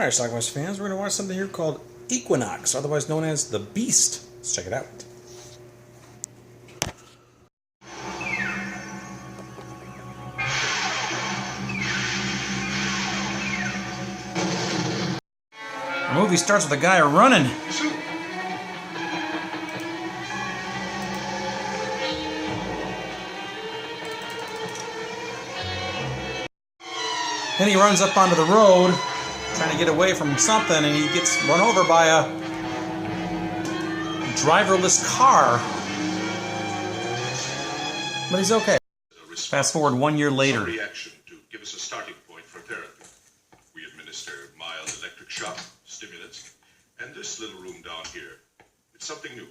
Alright, Schlockmeisters fans, we're going to watch something here called EQUINOX, otherwise known as The Beast. Let's check it out. The movie starts with a guy running. Then he runs up onto the road, trying to get away from something, and he gets run over by a driverless car. But he's okay. Fast forward 1 year later. Reaction to give us a starting point for therapy. We administer mild electric shock, stimulants, and this little room down here. It's something new.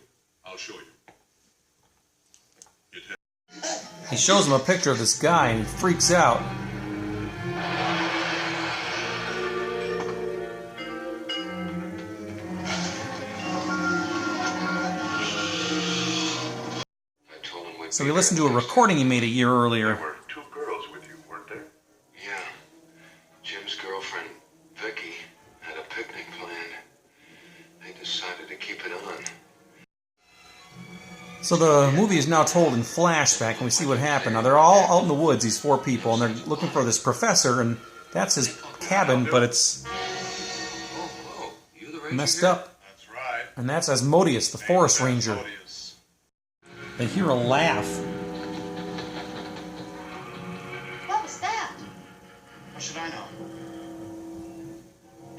I'll show you. He shows him a picture of this guy, and he freaks out. So he listened to a recording he made a year earlier. There were two girls with you, weren't there? Yeah. Jim's girlfriend, Vicky, had a picnic planned. They decided to keep it on. So the movie is now told in flashback, and we see what happened. Now, they're all out in the woods, these four people, and they're looking for this professor, and that's his cabin, but it's messed up. That's right. And that's Asmodeus, the forest ranger. They hear a laugh. What was that? How should I know?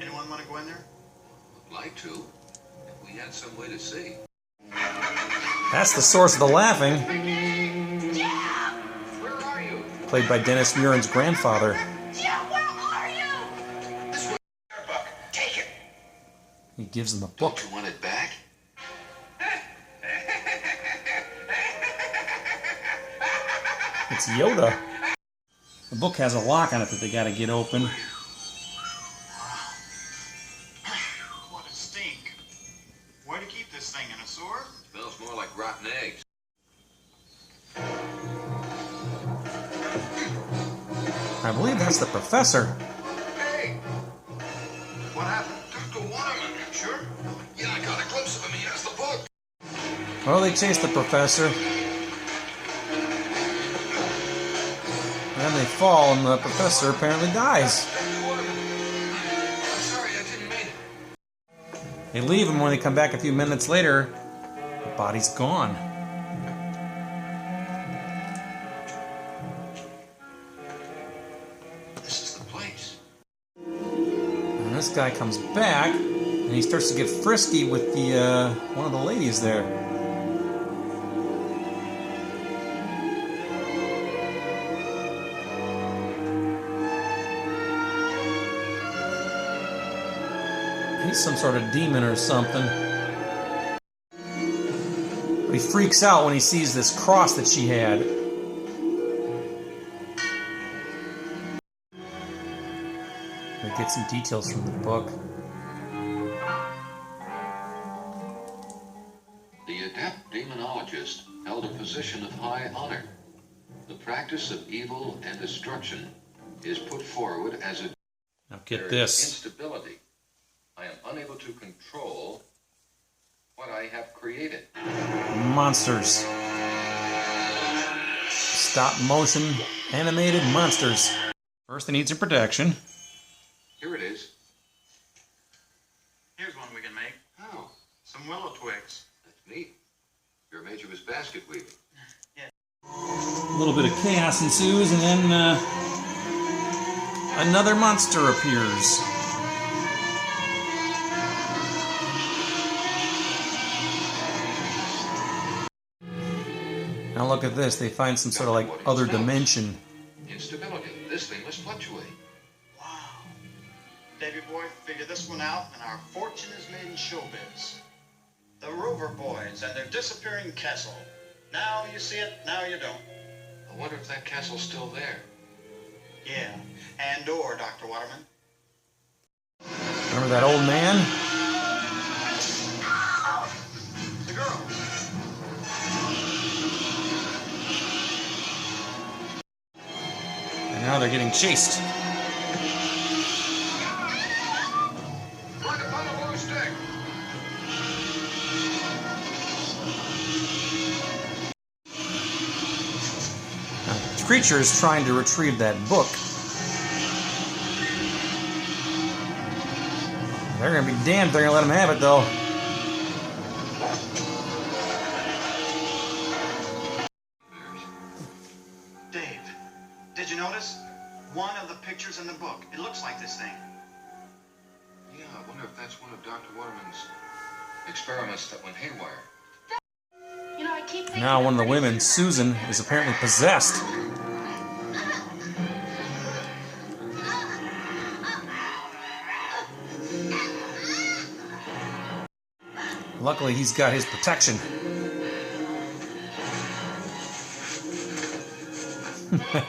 Anyone want to go in there? Would like to, if we had some way to see. That's the source of the laughing. Yeah! Where are you? Played by Dennis Muren's grandfather. Yeah, where are you? This way. Buck, take it. He gives him a book. Don't you want it back? It's Yoda. The book has a lock on it that they gotta get open. What a stink. Where to keep this thing? In a sewer? Smells more like rotten eggs. I believe that's the professor. Hey! What happened? Dr. Waterman, sure? Yeah, I got a glimpse of him. He has the book. Well, they chase the professor. And then they fall, and the professor apparently dies. Dr. Waterman. I'm sorry, I didn't mean it. They leave him. When they come back a few minutes later, the body's gone. This is the place. And this guy comes back, and he starts to get frisky with the one of the ladies there. He's some sort of demon or something. But he freaks out when he sees this cross that she had. We get some details from the book. The adept demonologist held a position of high honor. The practice of evil and destruction is put forward as a... Now get There is this. instability. I am unable to control what I have created. Monsters. Stop motion animated monsters. First they need some protection. Here it is. Here's one we can make. Oh, Some willow twigs. that's neat. Your major was basket weaving. A little bit of chaos ensues, and then another monster appears. Now look at this, they find some sort of like other dimension. Instability. This thing must fluctuate. Wow. Davy boy, figure this one out, and our fortune is made in showbiz. The Rover Boys and their disappearing castle. Now you see it, now you don't. I wonder if that castle's still there. Yeah. And/or, Dr. Waterman. Remember that old man? The girl. And now they're getting chased. creature is trying to retrieve that book. They're going to be damned if they're going to let him have it, though. Dave, did you notice? One of the pictures in the book. It looks like this thing. Yeah, I wonder if that's one of Dr. Waterman's experiments that went haywire. You know, I keep thinking Now one of the women, Susan, is apparently possessed. Luckily, he's got his protection.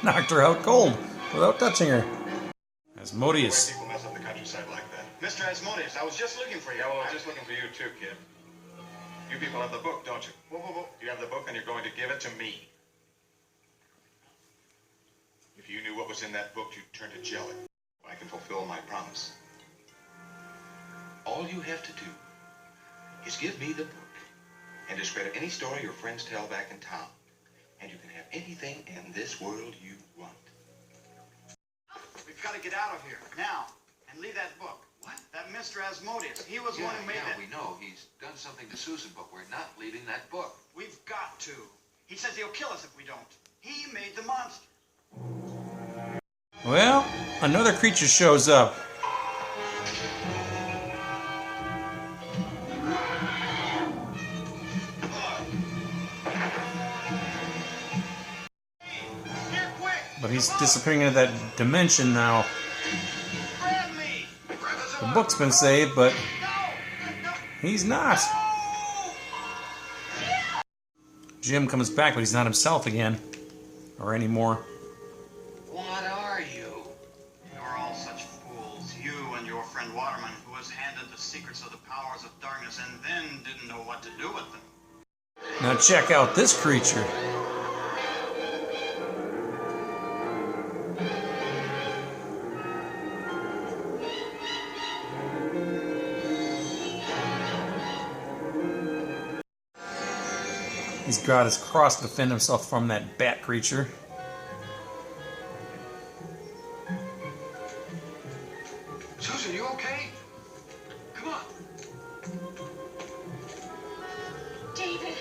Knocked her out cold without touching her. Asmodeus. People mess up the countryside like that. Mr. Asmodeus, I was just looking for you. Yeah, well, I was just looking for you too, kid. You people have the book, don't you? Whoa, whoa, whoa. You have the book and you're going to give it to me. If you knew what was in that book, you'd turn to jelly. I can fulfill my promise. All you have to do is give me the book and discredit any story your friends tell back in town. And you can have anything in this world you want. We've got to get out of here now and leave that book. What? That Mr. Asmodeus. He was the one who made that. We know. He's done something to Susan, but we're not leaving that book. We've got to. He says he'll kill us if we don't. He made the monster. Well, another creature shows up. Here, quick! But he's disappearing into that dimension now. Grab me! The book's been saved, but he's not. Jim comes back, but he's not himself again. Or anymore. What are you? You're all such fools. You and your friend Waterman, who was handed the secrets of the powers of darkness and then didn't know what to do with them. Now check out this creature. He's got his cross to defend himself from that bat creature. Susan, you okay? Come on. David,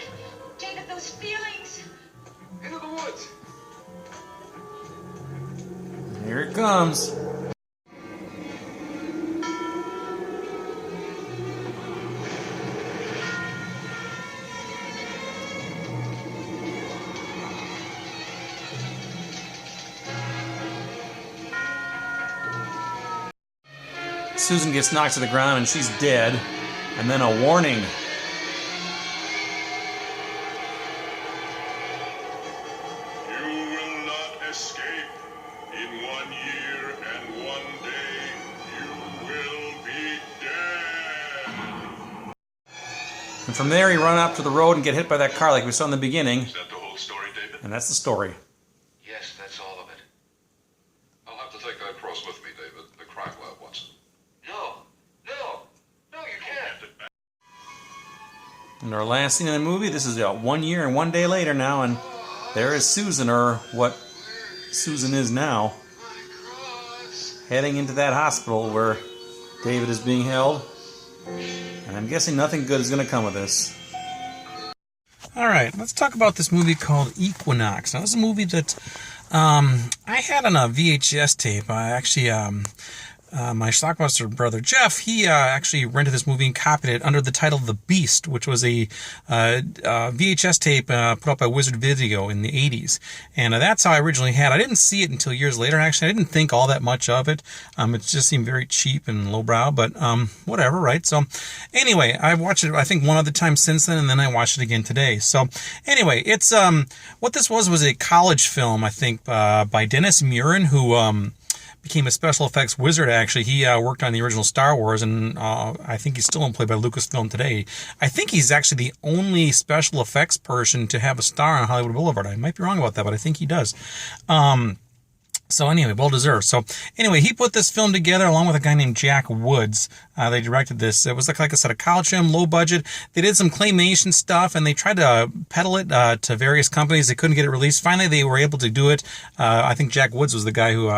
David, those feelings. Into the woods. Here it comes. Susan gets knocked to the ground and she's dead. And then a warning. You will not escape. In 1 year and 1 day, you will be dead. And from there, he run up to the road and get hit by that car like we saw in the beginning. Is that the whole story, David? And that's the story. Yes, that's all of it. I'll have to take that cross with me, David. The crime lab wants it. No, you can't. And our last scene in the movie, this is 1 year and 1 day later now, and there is Susan, or what Susan is now, heading into that hospital where David is being held. And I'm guessing nothing good is going to come of this. Alright, let's talk about this movie called EQUINOX. Now, this is a movie that I had on a VHS tape. I actually... my Schlockmeister brother Jeff, he actually rented this movie and copied it under the title The Beast, which was a VHS tape put up by Wizard Video in the 80s. And that's how I originally had it. I didn't see it until years later, actually. I didn't think all that much of it. It just seemed very cheap and lowbrow, but whatever, right? So anyway, I've watched it, I think, one other time since then, and then I watched it again today. So anyway, it's what this was a college film, I think, by Dennis Muren, who... became a special effects wizard, actually. He worked on the original Star Wars, and I think he's still employed by Lucasfilm today. I think he's actually the only special effects person to have a star on Hollywood Boulevard. I might be wrong about that, but I think he does. So anyway, well deserved. So anyway, he put this film together along with a guy named Jack Woods. They directed this. It was like I said, a college film, low budget. They did some claymation stuff and they tried to peddle it to various companies. They couldn't get it released. Finally, they were able to do it. I think Jack Woods was the guy who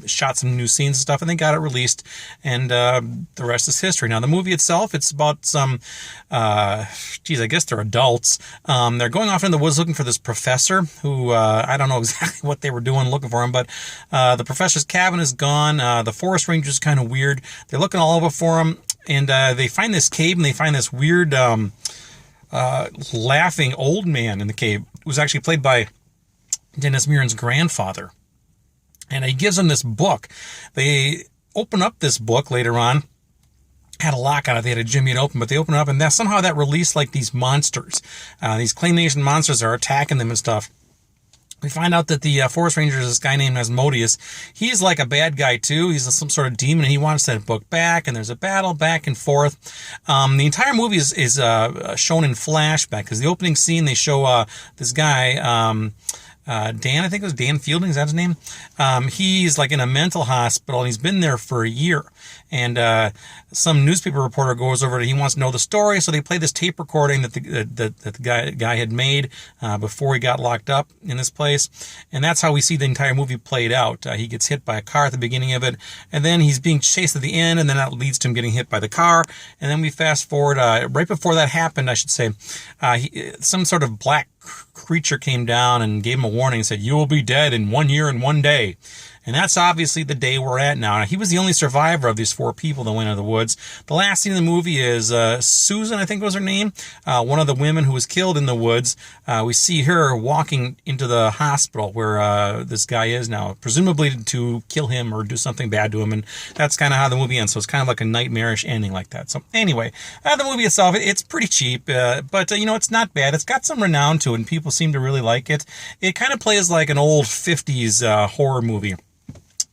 shot some new scenes and stuff, and they got it released, and the rest is history. Now, the movie itself, it's about some, I guess they're adults. They're going off in the woods looking for this professor who, I don't know exactly what they were doing looking for him, but the professor's cabin is gone. The forest ranger is kind of weird. They're looking all over for him, and they find this cave, and they find this weird laughing old man in the cave, who was actually played by Dennis Muren's grandfather. And he gives them this book. They open up this book later on. Had a lock on it. They had to jimmy it open, but they open it up, and somehow that released like these monsters. These claymation monsters are attacking them and stuff. We find out that the forest ranger is this guy named Asmodeus. He's like a bad guy too. He's some sort of demon, and he wants that book back. And there's a battle back and forth. The entire movie is shown in flashback, because the opening scene they show this guy. Dan, I think it was Dan Fielding, is that his name? He's like in a mental hospital, and he's been there for a year. And some newspaper reporter goes over to, he wants to know the story, so they play this tape recording that the guy had made before he got locked up in this place. And that's how we see the entire movie played out. He gets hit by a car at the beginning of it, and then he's being chased at the end, and then that leads to him getting hit by the car. And then we fast forward, right before that happened, I should say, some sort of black creature came down and gave him a warning and said, "You will be dead in 1 year and 1 day." And that's obviously the day we're at now. He was the only survivor of these 4 people that went into the woods. The last scene of the movie is Susan, I think was her name, one of the women who was killed in the woods. We see her walking into the hospital where this guy is now, presumably to kill him or do something bad to him. And that's kind of how the movie ends. So it's kind of like a nightmarish ending like that. So anyway, the movie itself, it's pretty cheap, but it's not bad. It's got some renown to it, and people seem to really like it. It kind of plays like an old 50s horror movie.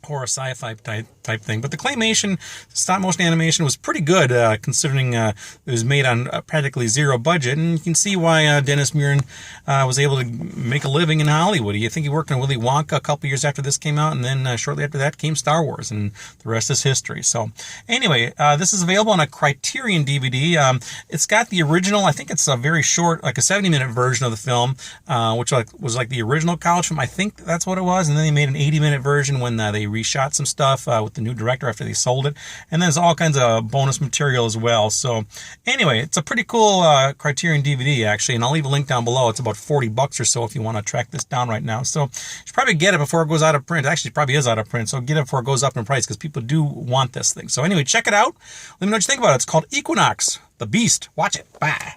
Horror sci-fi type thing, but the claymation stop motion animation was pretty good considering it was made on practically zero budget, and you can see why Dennis Muren was able to make a living in Hollywood. I think he worked on Willy Wonka a couple years after this came out, and then shortly after that came Star Wars, and the rest is history. So anyway, this is available on a Criterion DVD. It's got the original, I think it's a very short, like a 70-minute version of the film, which was like the original college film. I think that's what it was, and then they made an 80-minute version when they reshot some stuff with the new director after they sold it, and there's all kinds of bonus material as well. So anyway, it's a pretty cool Criterion DVD actually, and I'll leave a link down below. It's about $40 or so if you want to track this down right now. So you should probably get it before it goes out of print. Actually, it probably is out of print, so get it before it goes up in price, because people do want this thing. So anyway, check it out. Let me know what you think about it. It's called EQUINOX, the Beast. Watch it. Bye.